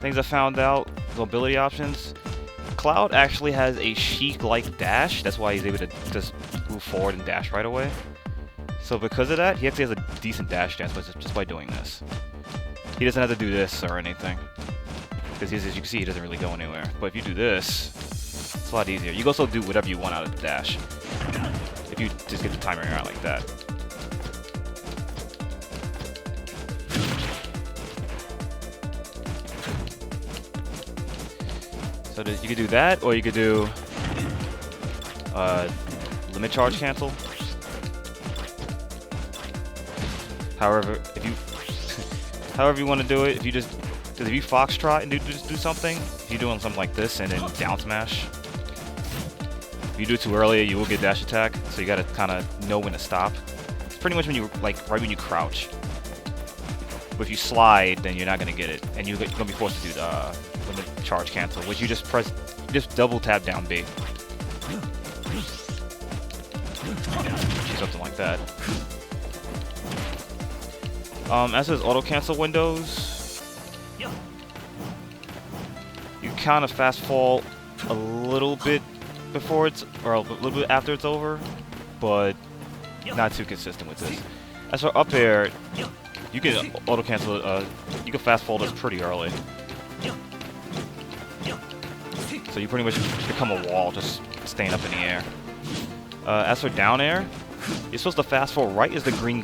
things I found out, the ability options. Cloud actually has a Sheik-like dash. That's why he's able to just move forward and dash right away. So because of that, he actually has a decent dash chance just by doing this. He doesn't have to do this or anything. Because as you can see, he doesn't really go anywhere. But if you do this, it's a lot easier. You can also do whatever you want out of the dash. If you just get the timer out like that. So you could do that, or you could do limit charge cancel. However, if you however you want to do it, if you just because if you foxtrot and just do something, if you're doing something like this and then down smash, if you do it too early, you will get dash attack. So you gotta kind of know when to stop. It's pretty much when you right when you crouch. But if you slide, then you're not gonna get it, and you're gonna be forced to do the limit charge cancel, which you just double tap down B. Something like that. As for auto cancel windows, you kind of fast fall a little bit before it's, or a little bit after it's over, but not too consistent with this. As for up air, you can auto cancel. You can fast fall this pretty early. So you pretty much become a wall, just staying up in the air. As for down air, you're supposed to fast forward right as the green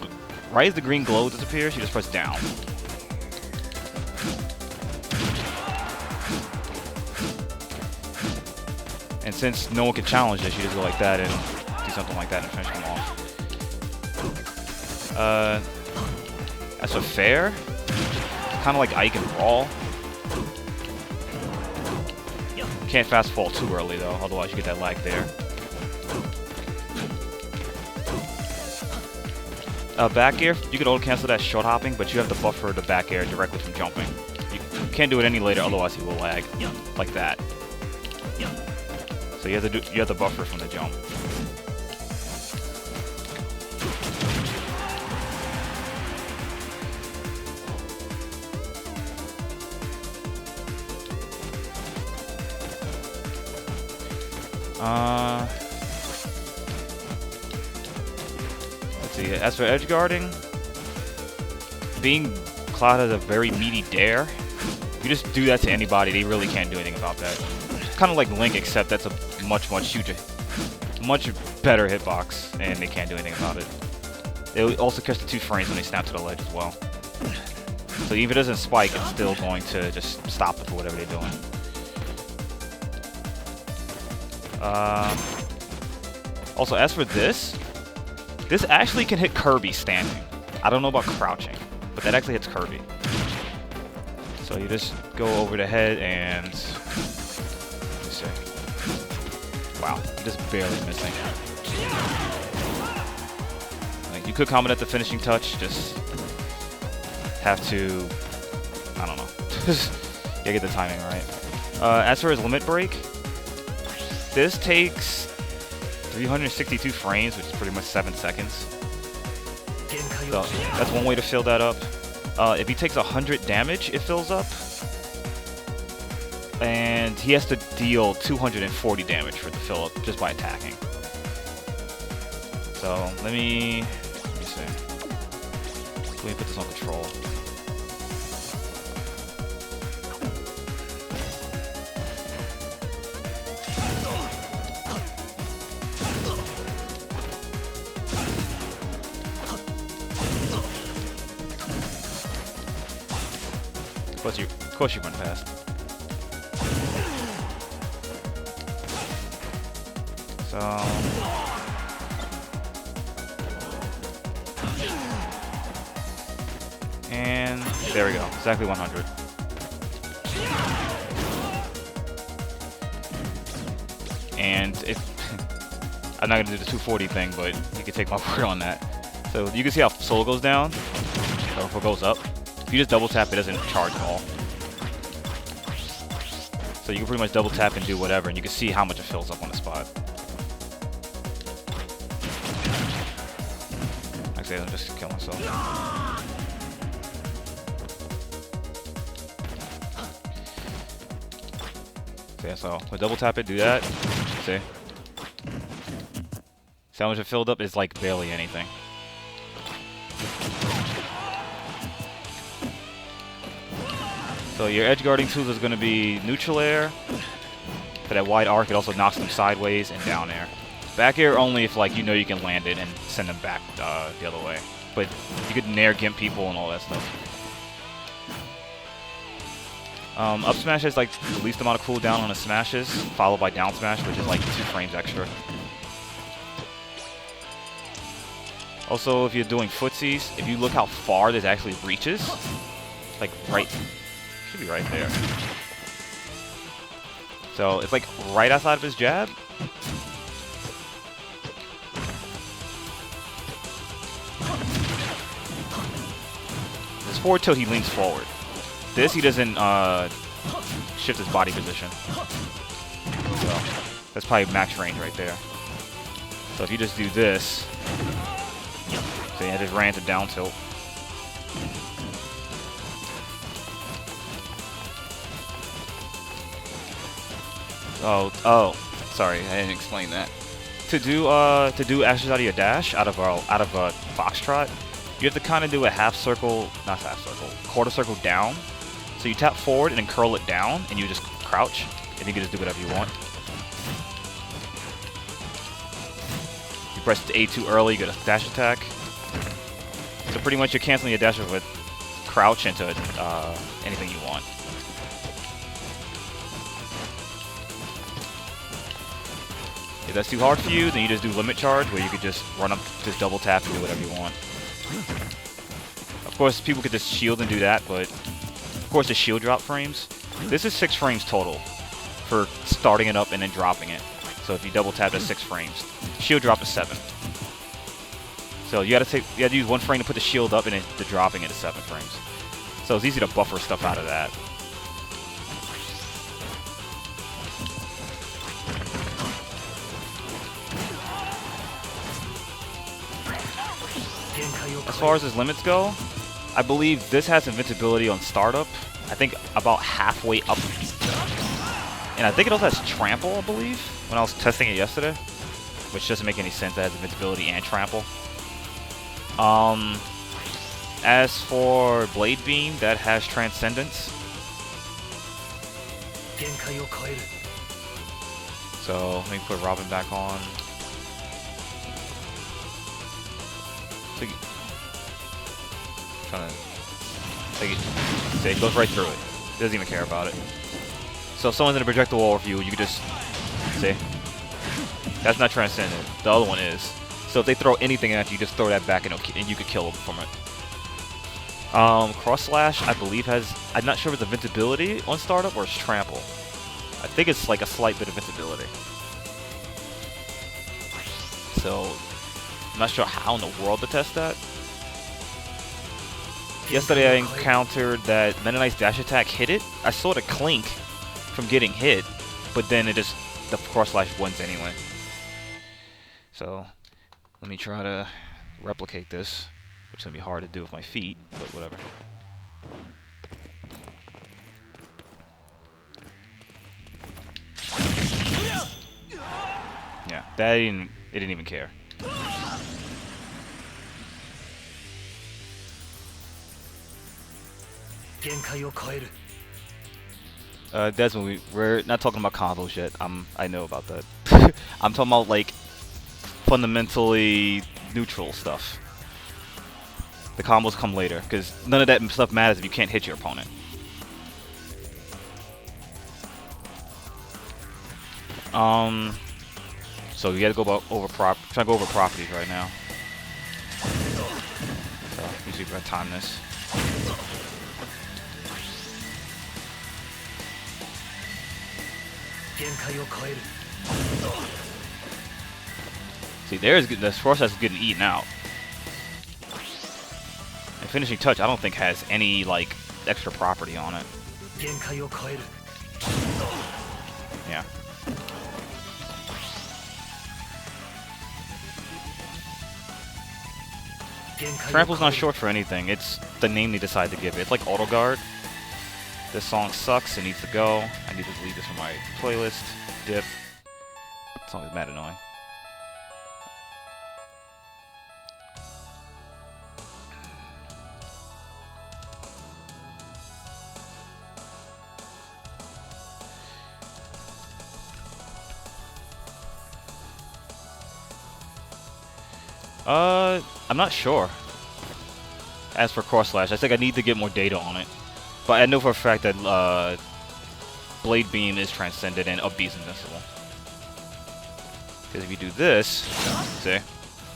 glow disappears. You just press down. And since no one can challenge this, you just go like that and do something like that and finish them off. As for fair, kind of like Ike and Brawl. Can't fast fall too early though, otherwise you get that lag there. Back air, you can auto cancel that short hopping, but you have to buffer the back air directly from jumping. You can't do it any later, otherwise he will lag like that. So you have to buffer from the jump. Let's see. As for edge guarding, being Cloud has a very meaty dare. If you just do that to anybody, they really can't do anything about that. It's kind of like Link, except that's a much better hitbox, and they can't do anything about it. They also catch the 2 frames when they snap to the ledge as well. So even if it doesn't spike, it's still going to just stop it for whatever they're doing. Also, as for this actually can hit Kirby standing. I don't know about crouching, but that actually hits Kirby. So you just go over the head and... Let me see. Wow, you're just barely missing. Like, you could comment at the finishing touch, just have to... I don't know. Yeah, get the timing right. As for his limit break, this takes 362 frames, which is pretty much 7 seconds. So that's one way to fill that up. If he takes 100 damage, it fills up. And he has to deal 240 damage for the fill up just by attacking. So let me see. Let me put this on control. Of course you run fast. So... And there we go, exactly 100. And if I'm not gonna do the 240 thing, but you can take my word on that. So you can see how soul goes down, or if it goes up. If you just double tap, it doesn't charge at all. So you can pretty much double tap and do whatever, and you can see how much it fills up on the spot. Actually, I'll just kill myself. Yeah, so we'll double tap it, do that. See? See how much it filled up? Is like barely anything. So your edge guarding tools is going to be neutral air. For that wide arc, it also knocks them sideways and down air. Back air only if like you know you can land it and send them back the other way. But you could nair gimp people and all that stuff. Up smash has like the least amount of cooldown on the smashes, followed by down smash, which is like 2 frames extra. Also, if you're doing footsies, if you look how far this actually reaches, like right, should be right there. So it's like right outside of his jab. This forward tilt, he leans forward. This, he doesn't shift his body position. So that's probably max range right there. So if you just do this, so yeah, just ran to down tilt. Oh, sorry, I didn't explain that. To do ashes out of your dash, out of foxtrot, you have to kind of do a half circle, not half circle, quarter circle down. So you tap forward and then curl it down, and you just crouch, and you can just do whatever you want. You press A2 early, you get a dash attack. So pretty much you're canceling your dash with crouch into anything you want. If that's too hard for you, then you just do limit charge, where you could just run up, just double tap and do whatever you want. Of course, people could just shield and do that, but of course the shield drop frames. This is 6 frames total for starting it up and then dropping it. So if you double tap, that's 6 frames. Shield drop is 7. So you gotta use 1 frame to put the shield up, and then the dropping it is 7 frames. So it's easy to buffer stuff out of that. As far as his limits go, I believe this has invincibility on startup. I think about halfway up. And I think it also has trample, I believe, when I was testing it yesterday. Which doesn't make any sense, that has invincibility and trample. As for Blade Beam, that has Transcendence. So let me put Robin back on. So, trying to take it. See, it goes right through it. Doesn't even care about it. So if someone's in a projectile wall with you, you can just see. That's not Transcendent. The other one is. So if they throw anything at you, just throw that back and you could kill them from it. Cross Slash, I believe has. I'm not sure if it's invincibility on startup or it's trample. I think it's like a slight bit of invincibility. So I'm not sure how in the world to test that. Yesterday I encountered that Mennonite's dash attack hit it. I saw the clink from getting hit, but then it just, the cross slash wins anyway. So let me try to replicate this, which is going to be hard to do with my feet, but whatever. Yeah, that it didn't even care. Desmond, we're not talking about combos yet. I know about that. I'm talking about like fundamentally neutral stuff. The combos come later, because none of that stuff matters if you can't hit your opponent. So you gotta go over try to go over properties right now. So let me see if I time this. See, there's the process is getting eaten out. And finishing touch, I don't think has any like extra property on it. Yeah. Trample's not short for anything. It's the name they decide to give it. It's like auto guard. This song sucks. It needs to go. I need to delete this from my playlist. Dip. This song is mad annoying. I'm not sure. As for Cross Slash, I think I need to get more data on it. But I know for a fact that Blade Beam is transcended and Up B is invincible. Because if you do this, see,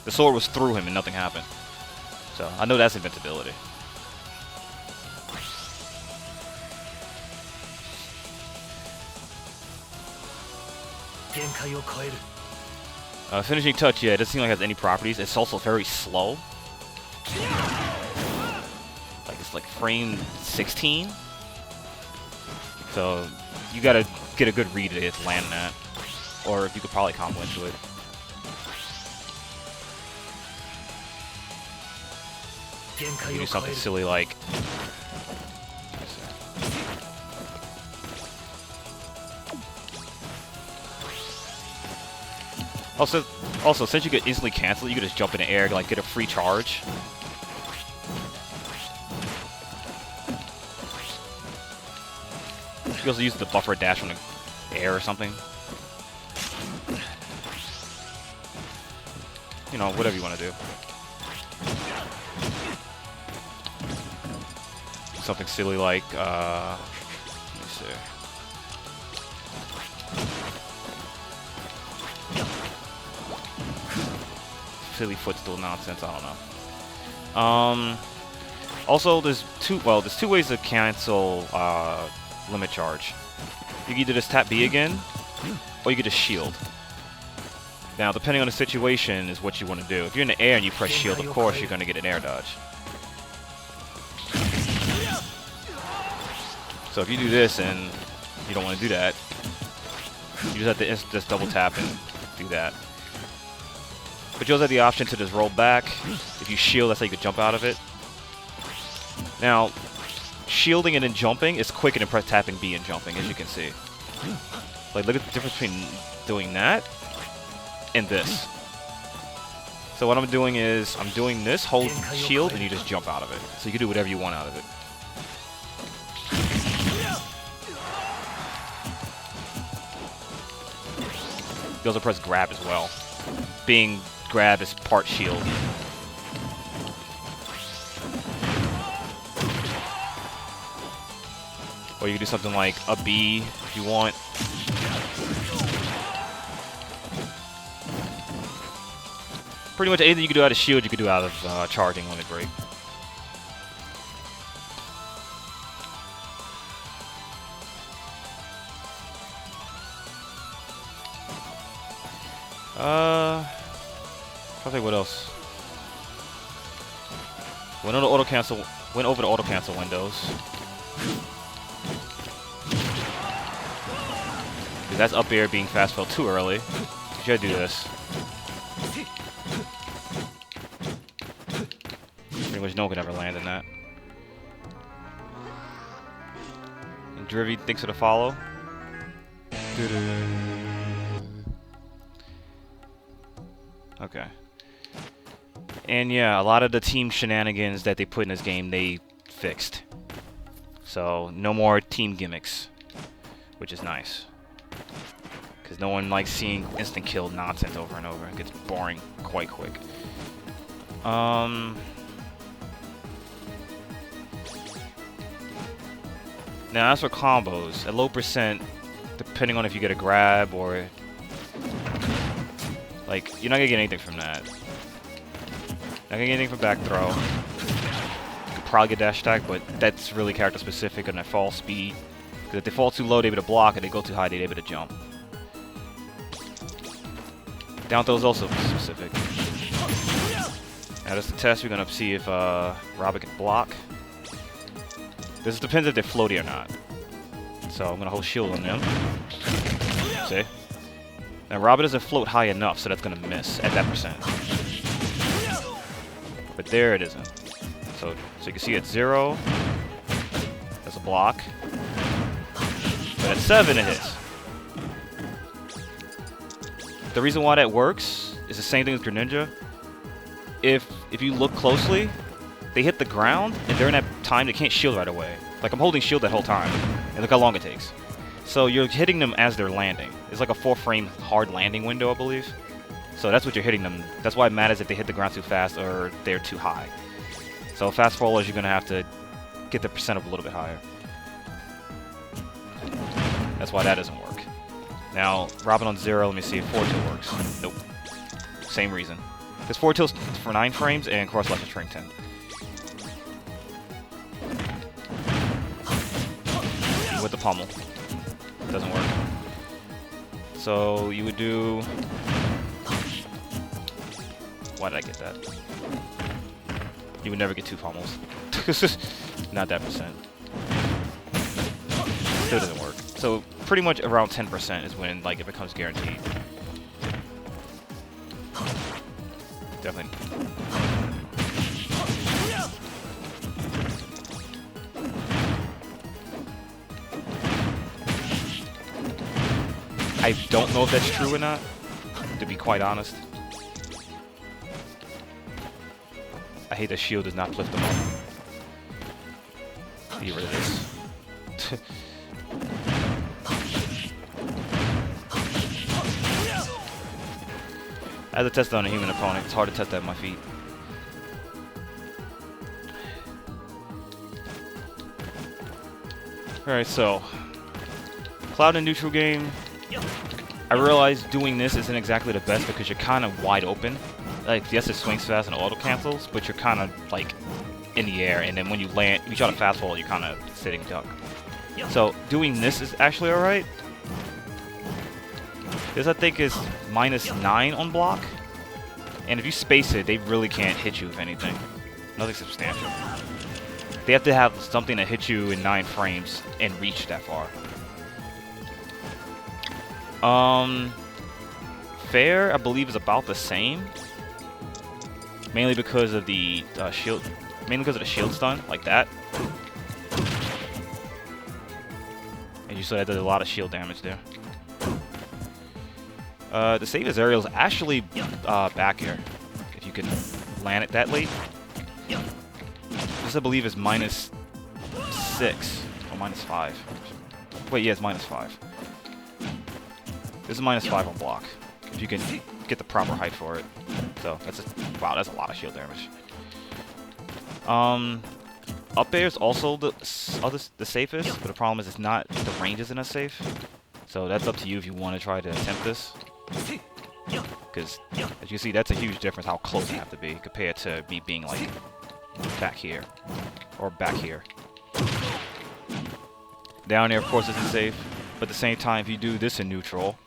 the sword was through him and nothing happened. So I know that's invincibility. Finishing touch, yeah, it doesn't seem like it has any properties. It's also very slow. Like, it's like frame 16. So, you gotta get a good read to land that. Or you could probably combo into it. You do something silly like... Also, since you could instantly cancel it, you could just jump in the air, like get a free charge. You can also use the buffer dash from the air or something. You know, whatever you want to do. Something silly like, let me see. Silly footstool nonsense, I don't know. Also, there's two ways to cancel limit charge. You can either just tap B again, or you can just shield. Now, depending on the situation, is what you want to do. If you're in the air and you press shield, of course you're going to get an air dodge. So if you do this and you don't want to do that, you just have to just double tap and do that. But you also have the option to just roll back. If you shield, that's how you could jump out of it. Now, shielding and then jumping is quicker than press tapping B and jumping, as you can see. Like, look at the difference between doing that and this. So what I'm doing is, I'm doing this, hold shield, and you just jump out of it. So you can do whatever you want out of it. You also press grab as well. Being grab is part shield. Or you can do something like a B if you want. Pretty much anything you can do out of shield, you can do out of charging limit break. I'll think what else. Went over the auto cancel windows. Because that's up air being fast fell too early. You gotta do this. Pretty much no one could ever land in that. And Drivy thinks it'll follow. Okay. And yeah, a lot of the team shenanigans that they put in this game, they fixed. So, no more team gimmicks. Which is nice. Because no one likes seeing instant kill nonsense over and over. It gets boring quite quick. Now, as for combos, at low percent, depending on if you get a grab or... Like, you're not gonna get anything from that. Not gonna get anything from back throw. You could probably get dash attack, but that's really character specific on their fall speed. Because if they fall too low, they're able to block, and they go too high, they're able to jump. Down throw is also specific. Now, just to test, we're gonna see if Robert can block. This depends if they're floaty or not. So I'm gonna hold shield on them. See? Now Robert doesn't float high enough, so that's gonna miss at that percent. But there it isn't. So you can see at 0, that's a block. 7 it hits. The reason why that works is the same thing with Greninja. If you look closely, they hit the ground, and during that time, they can't shield right away. Like, I'm holding shield that whole time, and look how long it takes. So you're hitting them as they're landing. It's like a 4-frame hard landing window, I believe. So that's what you're hitting them. That's why it matters if they hit the ground too fast or they're too high. So fast forwarders, you're going to have to get the percent up a little bit higher. That's why that doesn't work. Now, Robin on 0, let me see if Fortail works. Nope. Same reason. Because Fortail's for 9 frames and Cross Slash is frame 10. With the pummel. Doesn't work. So you would do... Why did I get that? You would never get 2 pummels. Not that percent. Still doesn't work. So pretty much around 10% is when like it becomes guaranteed. Definitely. I don't know if that's true or not, to be quite honest. I hate that shield does not lift them up. Get rid of this. I had to test it on a human opponent. It's hard to test that with my feet. Alright, so Cloud and neutral game. I realize doing this isn't exactly the best because you're kind of wide open. Like, yes, it swings fast and auto cancels, but you're kind of like in the air, and then when you land, if you try to fast forward, you're kind of sitting duck. So doing this is actually alright. This I think is -9 on block, and if you space it, they really can't hit you with anything. Nothing substantial. They have to have something that hits you in 9 frames and reach that far. Fair, I believe, is about the same. Mainly because of the shield. Mainly because of the shield stun, like that. And you saw that did a lot of shield damage there. The safest aerial is actually back air. If you can land it that late. This, I believe, is -6 or -5. Wait, yeah, it's -5. This is -5 on block. If you can get the proper height for it. So that's wow, that's a lot of shield damage. Up air is also the safest, but the problem is it's not, the range isn't as safe. So that's up to you if you want to try to attempt this. Because as you see, that's a huge difference how close you have to be compared to me being like back here or back here. Down there, of course, isn't safe, but at the same time, if you do this in neutral,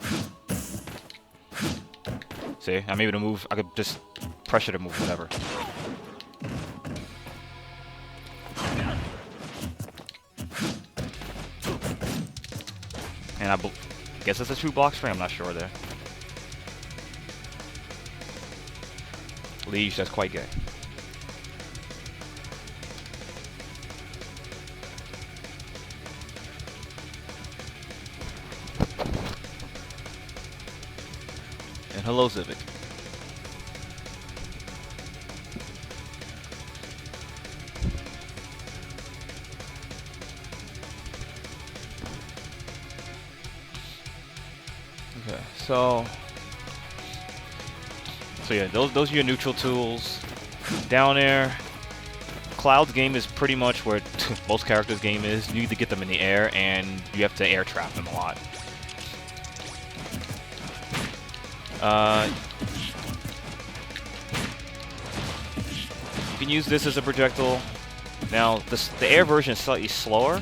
see, I'm able to move. I could just pressure to move whatever. And I guess it's a true block string. I'm not sure there. Leash, that's quite gay. And hello, Civic. Okay, so yeah, those are your neutral tools. Down there, Cloud's game is pretty much where most characters' game is. You need to get them in the air, and you have to air trap them a lot. You can use this as a projectile. Now, the air version is slightly slower,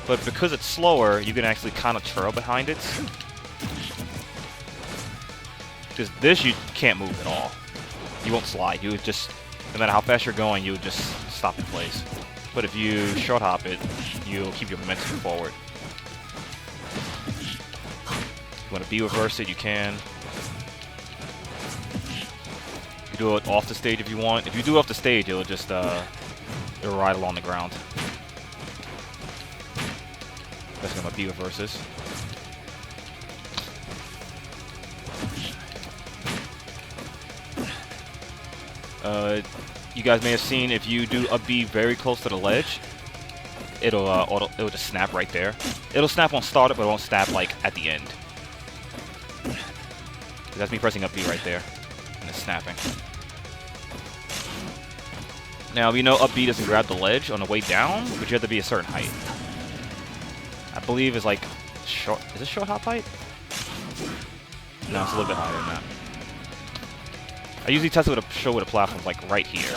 but because it's slower, you can actually kind of trail behind it. Because this, you can't move at all. You won't slide. You would just, no matter how fast you're going, you would just stop in place. But if you short hop it, you'll keep your momentum forward. If you want to B-reverse it, you can. You do it off the stage if you want. If you do it off the stage, it'll just it'll ride along the ground. Especially on my B reverses. You guys may have seen if you do a B very close to the ledge, it'll just snap right there. It'll snap on startup, but it won't snap like at the end. That's me pressing up B right there, and it's snapping. Now we know up B doesn't grab the ledge on the way down, but you have to be a certain height. I believe it's like short. Is it short hop height? No, it's a little bit higher than that. I usually test it with a show with a platform like right here.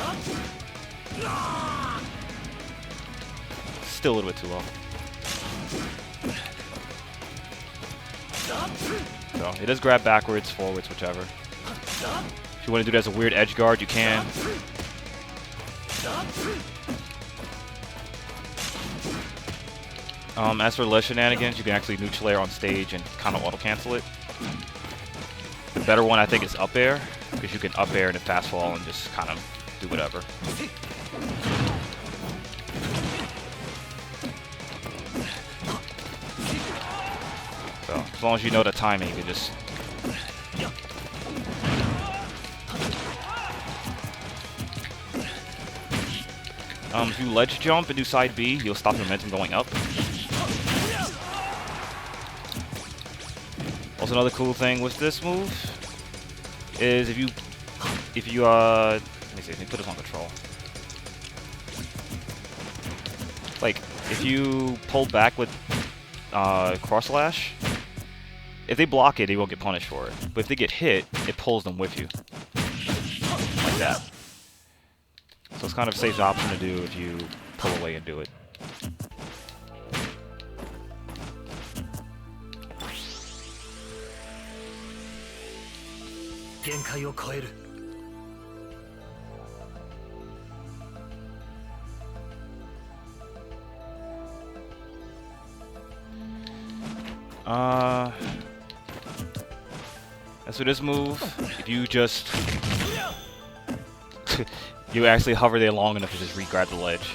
Still a little bit too low. So it does grab backwards, forwards, whichever. If you want to do it as a weird edge guard, you can. As for ledge shenanigans, you can actually neutral air on stage and kind of auto cancel it. The better one I think is up air, because you can up air and then fast fall and just kind of do whatever. So as long as you know the timing, you can just. If you ledge jump and do side B, you'll stop the momentum going up. Also, another cool thing with this move is if you let me see, let me put this on control. Like if you pull back with cross slash, if they block it, they won't get punished for it. But if they get hit, it pulls them with you, like that. So it's kind of a safe option to do if you pull away and do it. As for this move, if you just you actually hover there long enough to just re-grab the ledge.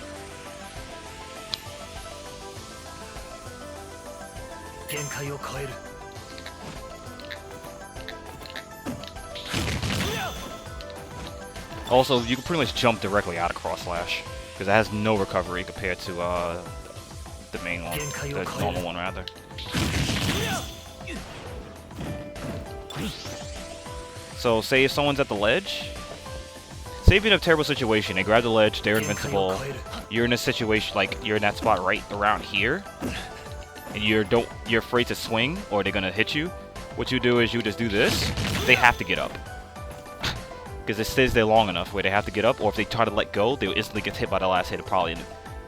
Also, you can pretty much jump directly out of cross slash because it has no recovery compared to the main one, the normal one rather. So, say if someone's at the ledge. Say if you're in a terrible situation, they grab the ledge, they're invincible, you're in a situation, like, you're in that spot right around here, and you're afraid to swing, or they're gonna hit you, what you do is you just do this, they have to get up. Because it stays there long enough where they have to get up, or if they try to let go, they'll instantly get hit by the last hit,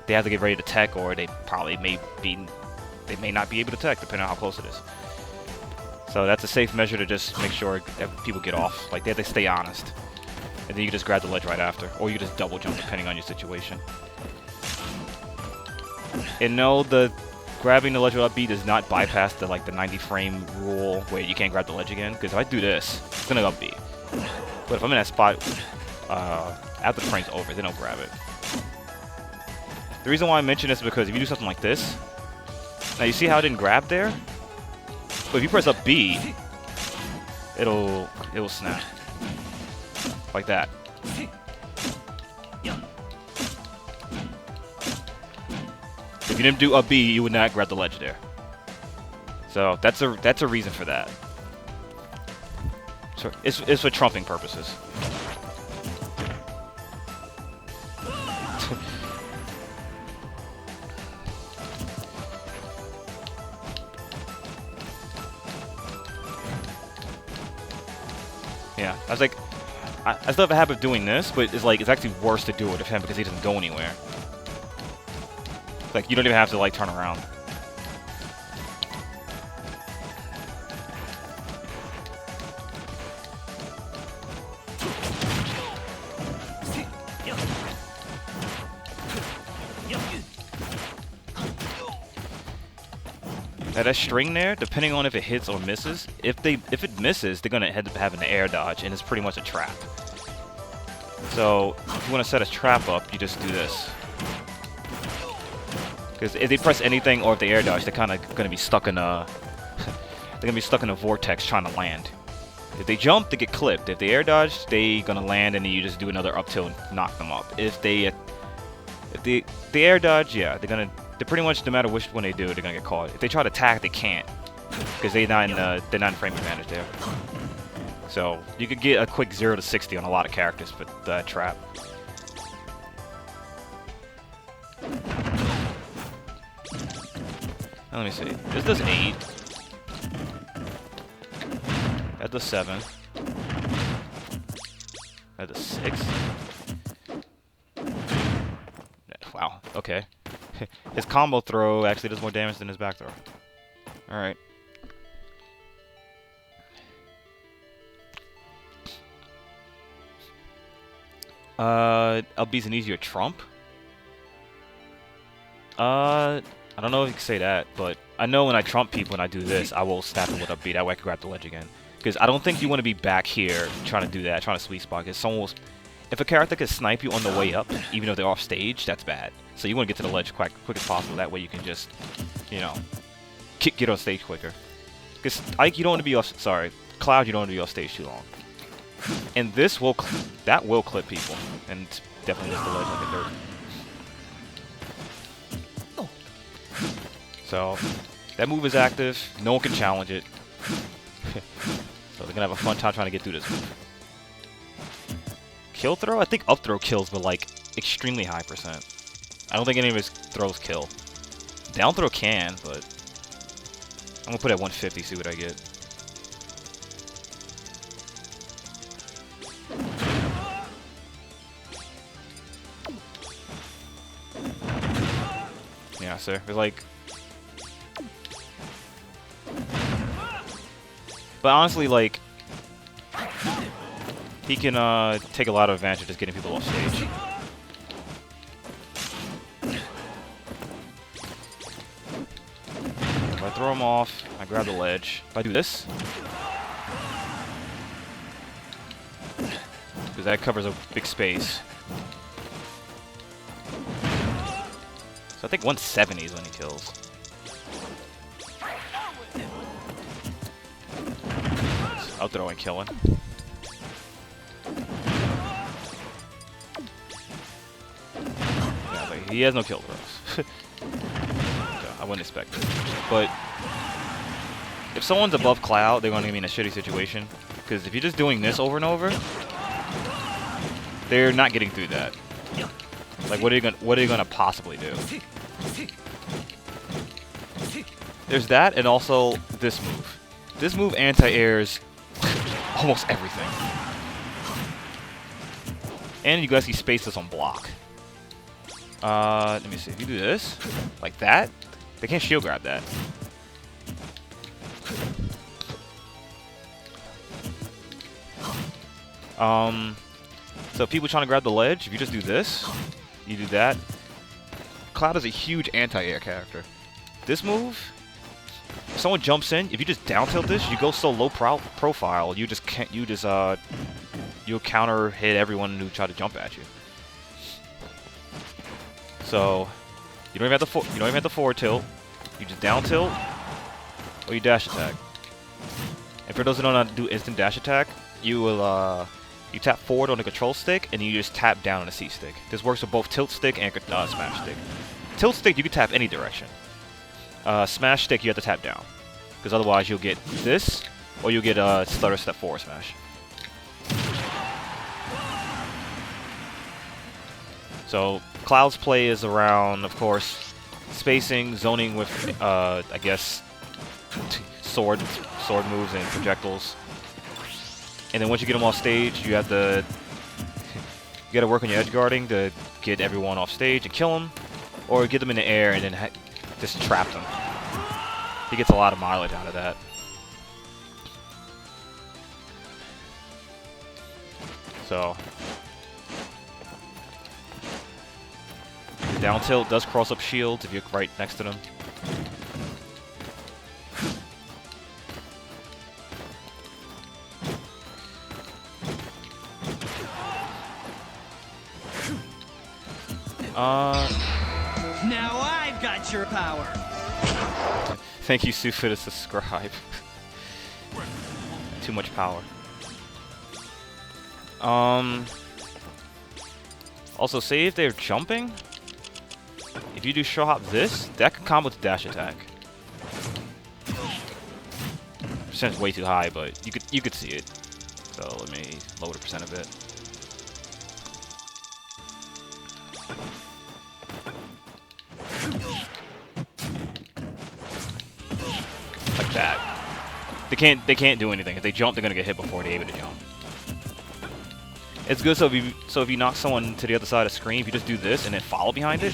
they have to get ready to tech, or they may not be able to tech, depending on how close it is. So that's a safe measure to just make sure that people get off, like, they have to stay honest. And then you can just grab the ledge right after. Or you just double jump depending on your situation. And no, the grabbing the ledge with up B does not bypass the 90 frame rule where you can't grab the ledge again. Because if I do this, it's going to go up B. But if I'm in that spot after the frame's over, then I'll grab it. The reason why I mention this is because if you do something like this, now you see how I didn't grab there? But if you press up B, it'll snap. Like that. If you didn't do up B, you would not grab the ledge there. So that's a reason for that. So it's for trumping purposes. Yeah, I was like, I still have a habit of doing this, but it's actually worse to do it with him because he doesn't go anywhere. Like, you don't even have to turn around. Now that string there, depending on if it hits or misses, if it misses, they're gonna end up having an air dodge, and it's pretty much a trap. So if you want to set a trap up, you just do this. Because if they press anything or if they air dodge, they're kind of gonna be stuck in a they're gonna be stuck in a vortex trying to land. If they jump, they get clipped. If they air dodge, they gonna land and then you just do another up tilt and knock them up. If they air dodge, yeah, they're pretty much no matter which one they do, they're gonna get caught. If they try to attack, they can't because they're not in frame advantage there. So you could get a quick 0 to 60 on a lot of characters with that trap. Now, let me see. This does 8. That does 7. That does 6. Wow, okay. His combo throw actually does more damage than his back throw. Alright. LB's an easier trump? I don't know if you can say that, but I know when I trump people and I do this, I will snap them with up B. That way I can grab the ledge again. Because I don't think you want to be back here trying to do that, trying to sweet spot. Because someone will, if a character can snipe you on the way up, even though they're off stage, that's bad. So you want to get to the ledge quick as possible. That way you can just, you know, get on stage quicker. Because Ike, you don't want to be off. Sorry, Cloud, you don't want to be off stage too long. And this will, that will clip people, and definitely hits the ledge like a dirt. So, that move is active. No one can challenge it. So they're gonna have a fun time trying to get through this move. Kill throw? I think up throw kills, but like extremely high percent. I don't think any of his throws kill. Down throw can, but I'm gonna put it at 150, see what I get. Yeah, sir. It's like. But honestly, like, he can take a lot of advantage of just getting people off stage. If I throw him off, I grab the ledge. If I do this, because that covers a big space. So I think 170 is when he kills. Up throw and killing. Yeah, like, he has no kill throws. So I wouldn't expect it. But if someone's above Cloud, they're going to be in a shitty situation. Because if you're just doing this over and over, they're not getting through that. Like, what are you gonna possibly do? There's that, and also this move. This move anti-airs almost everything. And you guys see spaces on block. Let me see. If you do this, like that, they can't shield grab that. So people trying to grab the ledge, if you just do this, you do that. Cloud is a huge anti-air character. This move, if someone jumps in, if you just down tilt this, you go so low profile, you just can't. You'll counter hit everyone who try to jump at you. So you don't even have to forward tilt. You just down tilt, or you dash attack. And for those who don't know how to do instant dash attack, you will you tap forward on the control stick, and you just tap down on the C stick. This works with both tilt stick and smash stick. Tilt stick, you can tap any direction. Smash stick, you have to tap down, because otherwise you'll get this, or you'll get stutter step forward smash. So Cloud's play is around, of course, spacing, zoning with, I guess, sword moves and projectiles. And then once you get them off stage, you have to work on your edge guarding to get everyone off stage and kill them, or get them in the air and then just trap them. He gets a lot of mileage out of that. So down tilt does cross up shields if you're right next to them. Now I've got Nature power. Thank you, Sue, for the subscribe. Too much power. Also, say if they're jumping, if you do show hop this, that could combo with dash attack. Percent's way too high, but you could see it. So let me lower the percent a bit. Like that. They can't do anything. If they jump, they're gonna get hit before they're able to jump. It's good so if you knock someone to the other side of the screen, if you just do this and then follow behind it,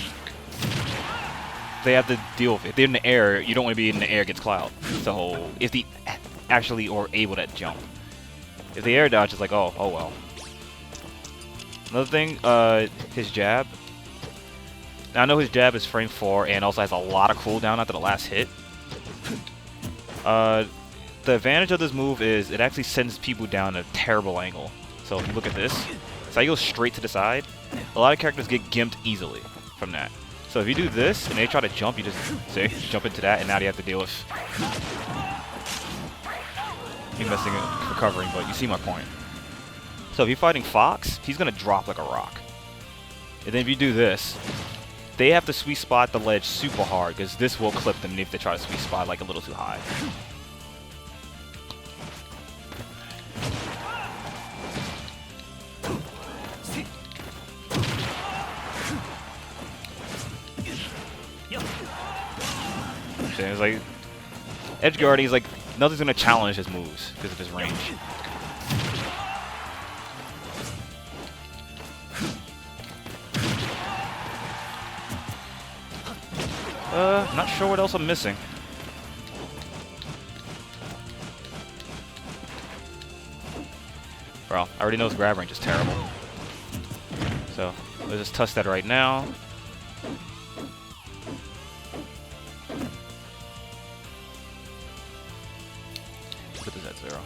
they have to deal with it. If they're in the air, you don't want to be in the air against Cloud. So if they actually are able to jump. If the air dodge is like, oh well. Another thing, his jab. Now I know his jab is frame 4 and also has a lot of cooldown after the last hit. The advantage of this move is it actually sends people down a terrible angle. So if you look at this, so I go straight to the side. A lot of characters get gimped easily from that. So if you do this and they try to jump, you just see, jump into that, and now you have to deal with me missing it, recovering. But you see my point. So if you're fighting Fox, he's gonna drop like a rock. And then if you do this, they have to sweet spot the ledge super hard because this will clip them if they try to sweet spot like a little too high. It's like edge guarding is like nothing's gonna challenge his moves because of his range. Not sure what else I'm missing. Well, I already know his grab range is terrible. So let's just test that right now. Put this at 0.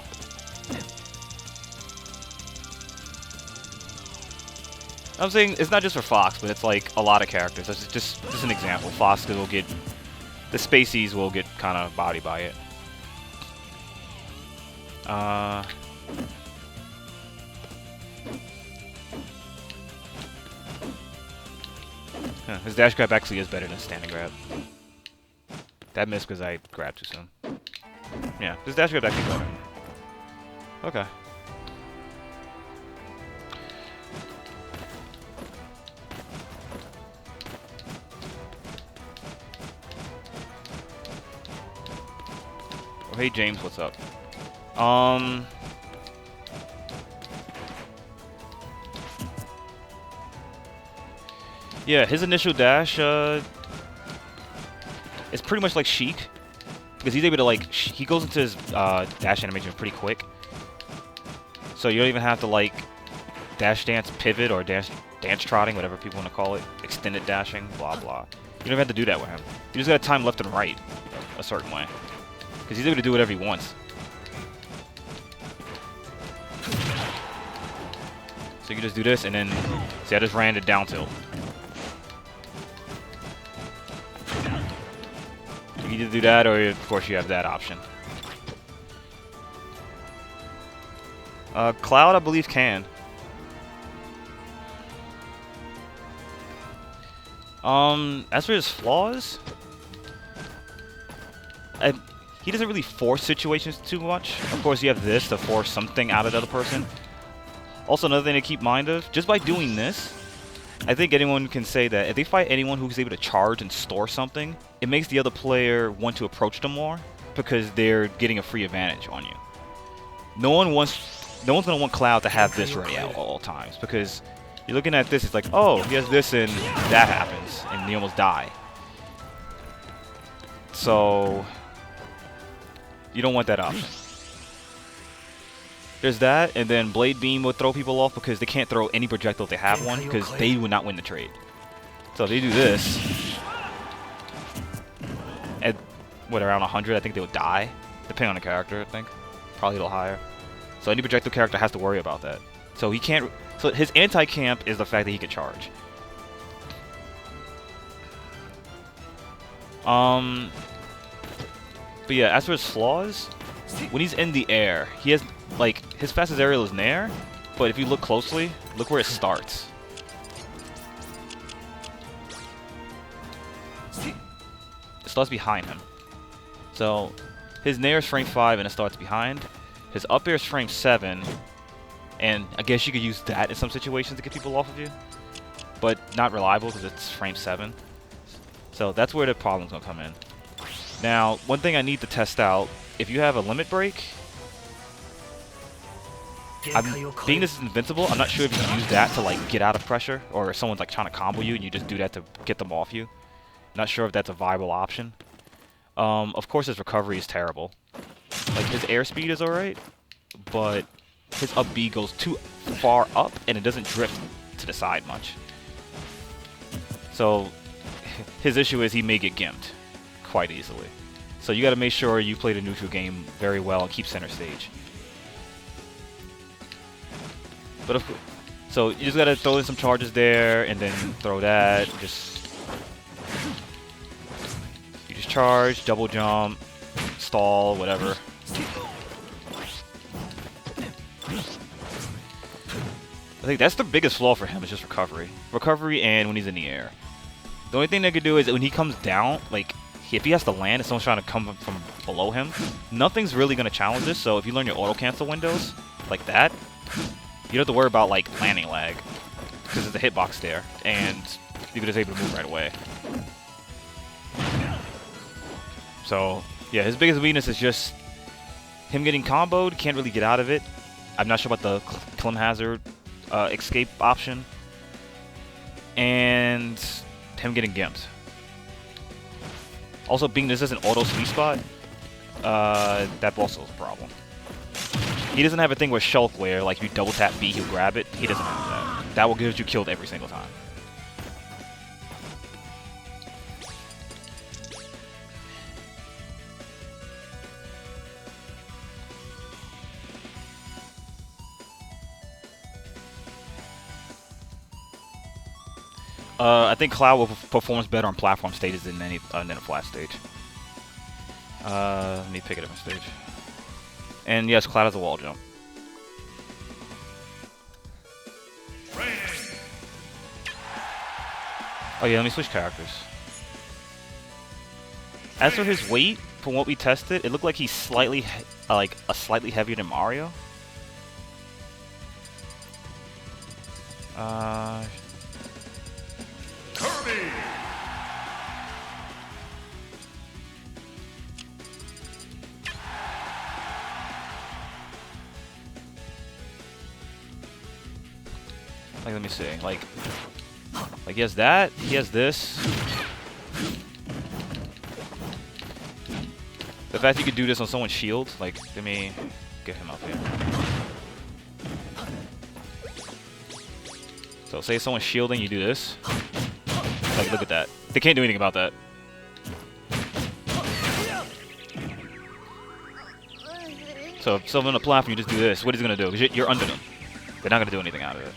I'm saying it's not just for Fox, but it's like a lot of characters. That's just an example. Fox will get, the Spaceys will get kind of bodied by it. His dash grab actually is better than standing grab. That missed because I grabbed too soon. Yeah, his dash grab actually better. Okay. Oh, hey James, what's up? Yeah, his initial dash, it's pretty much like Sheik, because he's able to like, he goes into his dash animation pretty quick. So you don't even have to like dash dance pivot or dance trotting, whatever people want to call it, extended dashing, blah blah. You don't even have to do that with him. You just got to time left and right a certain way, because he's able to do whatever he wants. So you can just do this, and then see, I just ran it down tilt. You can either do that, or of course you have that option. Cloud, I believe, can. As for his flaws, he doesn't really force situations too much. Of course, you have this to force something out of the other person. Also, another thing to keep in mind of, just by doing this, I think anyone can say that if they fight anyone who's able to charge and store something, it makes the other player want to approach them more because they're getting a free advantage on you. No one's gonna want Cloud to have this ready at all times, because you're looking at this, it's like, oh, he has this and that happens, and you almost die. So you don't want that option. There's that, and then Blade Beam would throw people off because they can't throw any projectile if they have one, because they would not win the trade. So if they do this, at what, around 100, I think they would die, depending on the character. I think probably a little higher. So any projectile character has to worry about that. So he can't. So his anti-camp is the fact that he can charge. But yeah, as for his flaws, when he's in the air, he has, like, his fastest aerial is Nair, but if you look closely, look where it starts. It starts behind him. So, his Nair is frame 5 and it starts behind. His up air is frame 7, and I guess you could use that in some situations to get people off of you, but not reliable because it's frame 7. So that's where the problem's gonna come in. Now, one thing I need to test out, if you have a limit break, being this is invincible, I'm not sure if you can use that to like get out of pressure, or if someone's like trying to combo you and you just do that to get them off you. Not sure if that's a viable option. Of course his recovery is terrible. Like his airspeed is alright, but his up B goes too far up and it doesn't drift to the side much. So his issue is he may get gimped quite easily. So you gotta make sure you play the neutral game very well and keep center stage. But so you just gotta throw in some charges there and then throw that. You just charge, double jump, stall, whatever. I think that's the biggest flaw for him, is just recovery. Recovery and when he's in the air. The only thing they could do is that when he comes down, like, if he has to land and someone's trying to come from below him, nothing's really going to challenge this, so if you learn your auto-cancel windows, like that, you don't have to worry about, like, landing lag, because there's a hitbox there, and you're just able to move right away. So, yeah, his biggest weakness is just him getting comboed, can't really get out of it. I'm not sure about the Clem Hazard escape option, and him getting gimped. Also, being this is an auto sweet spot, that also is a problem. He doesn't have a thing with Shulk where, like, if you double tap B, he'll grab it. He doesn't have that. That will get you killed every single time. I think Cloud will performs better on platform stages than a flat stage. Let me pick a different stage. And yes, Cloud has a wall jump. Oh yeah, let me switch characters. As for his weight, from what we tested, it looked like he's slightly, slightly heavier than Mario. Kirby! Like, let me see. Like he has that. He has this. The fact you could do this on someone's shield, like, let me get him up here. So, say someone's shielding, you do this. Like, look at that. They can't do anything about that. So, if someone on the platform, you just do this. What is he gonna do? Because you're under them. They're not gonna do anything out of it.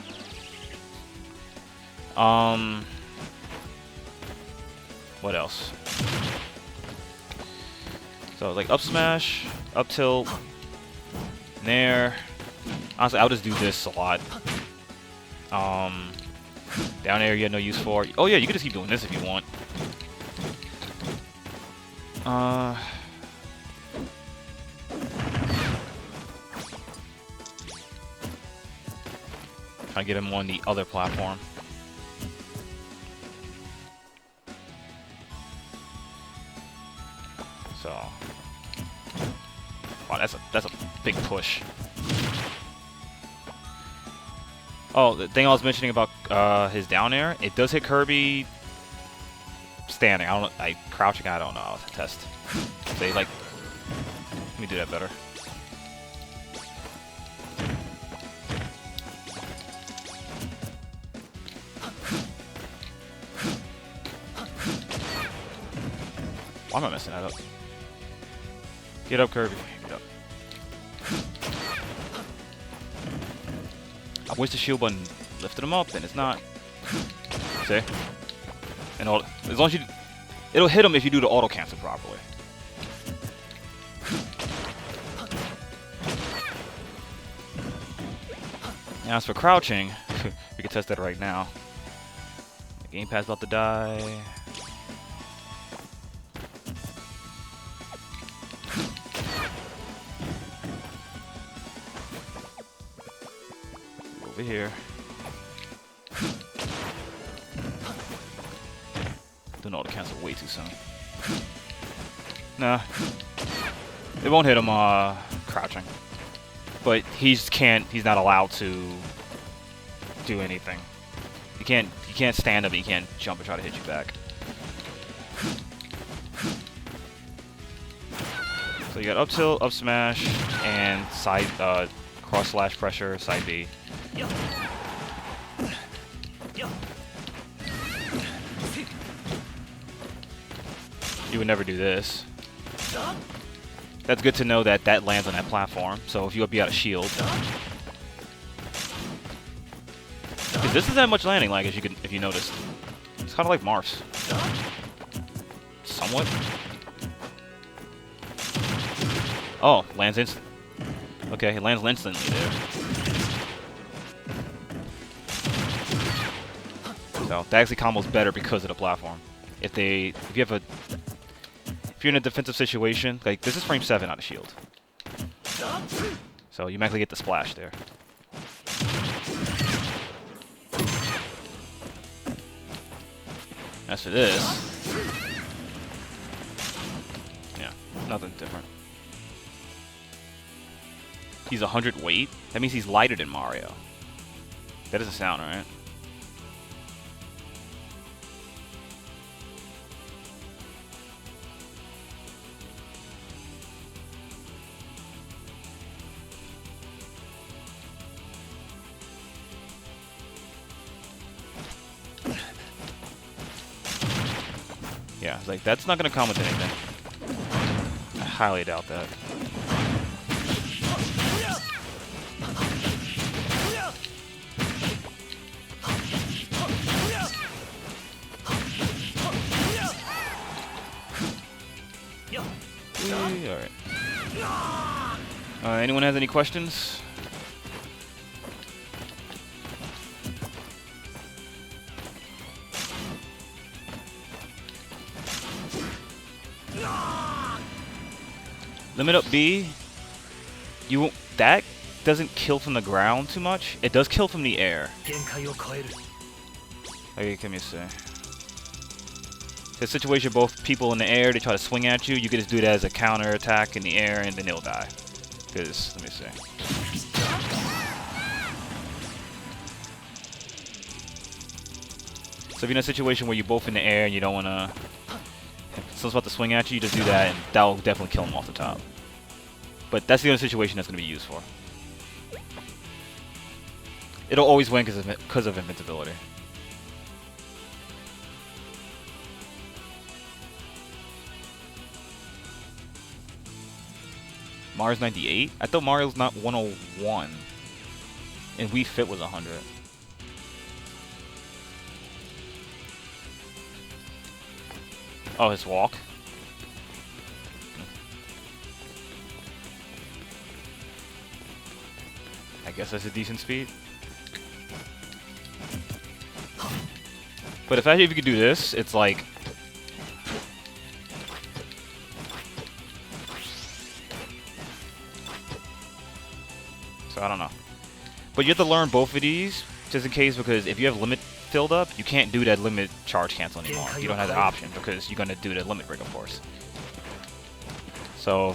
What else? So, like, up smash, up tilt, nair. Honestly, I'll just do this a lot. Down air you had no use for. Oh yeah, you can just keep doing this if you want. Try to get him on the other platform. So, wow, that's a big push. Oh, the thing I was mentioning about his down air, it does hit Kirby standing. I don't know, crouching. I don't know. I'll have to test. They like. Let me do that better. Why am I messing that up? Get up, Kirby. Get up. I wish the shield button lifted him up, and it's not. See? And all, as long as you It'll hit him if you do the auto cancel properly. Now, as for crouching, we can test that right now. The gamepad's about to die. Over here. Don't know to cancel way too soon. Nah. It won't hit him crouching. But he's not allowed to do anything. He can't stand up, he can't jump and try to hit you back. So you got up tilt, up smash, and side cross slash pressure, side B. You would never do this. That's good to know that that lands on that platform. So if you be out of shield, because this isn't that much landing lag, if you noticed. It's kind of like Marth's. Somewhat. Oh, lands instant. Okay, it lands instantly there. So that actually combos better because of the platform. If you're in a defensive situation, like this is frame 7 out of shield. So you automatically get the splash there. As for this, yeah, nothing different. He's 100 weight. That means he's lighter than Mario. That doesn't sound right. Yeah, like that's not gonna come with anything. I highly doubt that. Alright. Anyone has any questions? Limit up B. You won't. That doesn't kill from the ground too much. It does kill from the air. Okay, can you say? The situation, both people in the air, they try to swing at you. You can just do that as a counter attack in the air, and then they'll die. Because let me see. So if you're in a situation where you're both in the air and you don't want to. Someone's about to swing at you, you just do that, and that'll definitely kill him off the top. But that's the only situation that's going to be used for. It'll always win because of invincibility. Mario's 98? I thought Mario's not 101. And Wii Fit was 100. Oh, his walk? I guess that's a decent speed. But if you could do this, it's like... So I don't know. But you have to learn both of these, just in case, because if you have limit filled up, you can't do that limit charge cancel anymore. You don't have the option, because you're going to do the limit break, of course. So...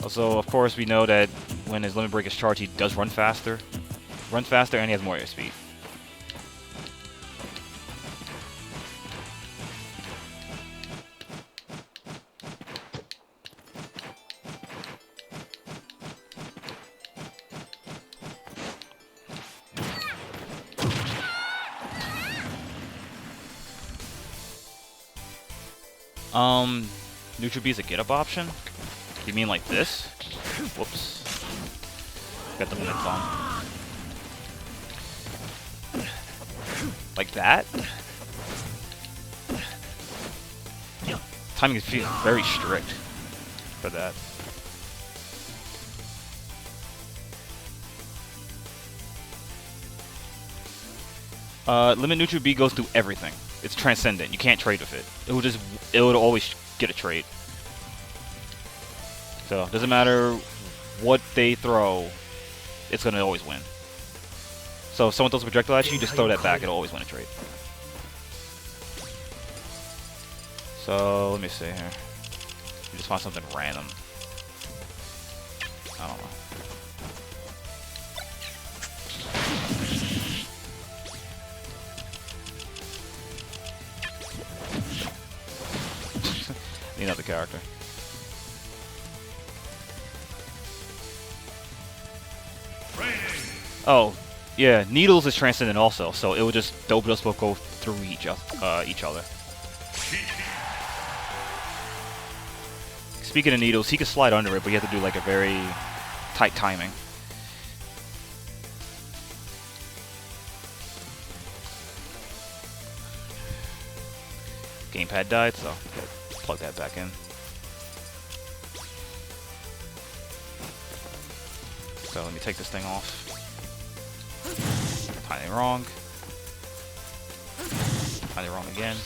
Also, of course, we know that when his limit break is charged, he does run faster. Runs faster, and he has more airspeed. Neutral B is a get up option? You mean like this? Whoops. Got the limits on. Like that? Timing is very strict for that. Limit neutral B goes through everything. It's transcendent. You can't trade with it. It would always get a trade. So it doesn't matter what they throw, it's gonna always win. So if someone throws a projectile at you, just throw that back. It'll always win a trade. So let me see here. You just find something random. I don't know. Need another character. Oh, yeah. Needles is transcendent also, so it will just they'll just both go through each other. Speaking of needles, he can slide under it, but you have to do like a very tight timing. Gamepad died, so gotta plug that back in. So let me take this thing off. Timing wrong. Timing wrong again.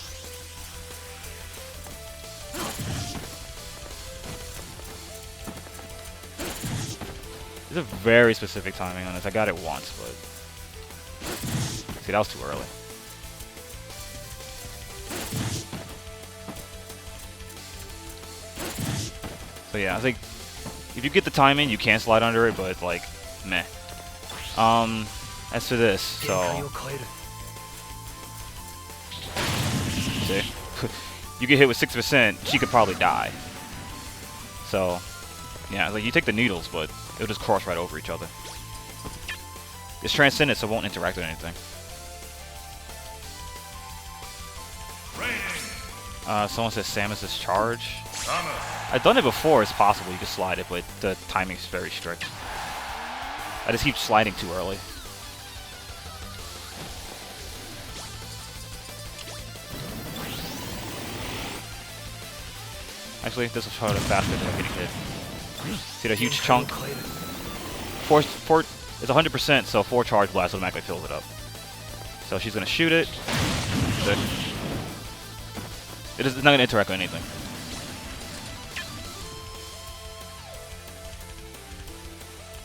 There's a very specific timing on this. I got it once, but see, that was too early. So yeah, I think if you get the timing, you can slide under it, but it's like meh. As for this, so see, you get hit with 6%, she could probably die. So yeah, like you take the needles, but it'll just cross right over each other. It's transcendent, so it won't interact with anything. Someone says Samus's charge. I've done it before. It's possible you can slide it, but the timing's very strict. I just keep sliding too early. Actually, this will show it faster than getting hit. See that huge chunk? It's 100%, so 4 charge blast automatically fills it up. So she's gonna shoot it. It's not gonna interact with anything.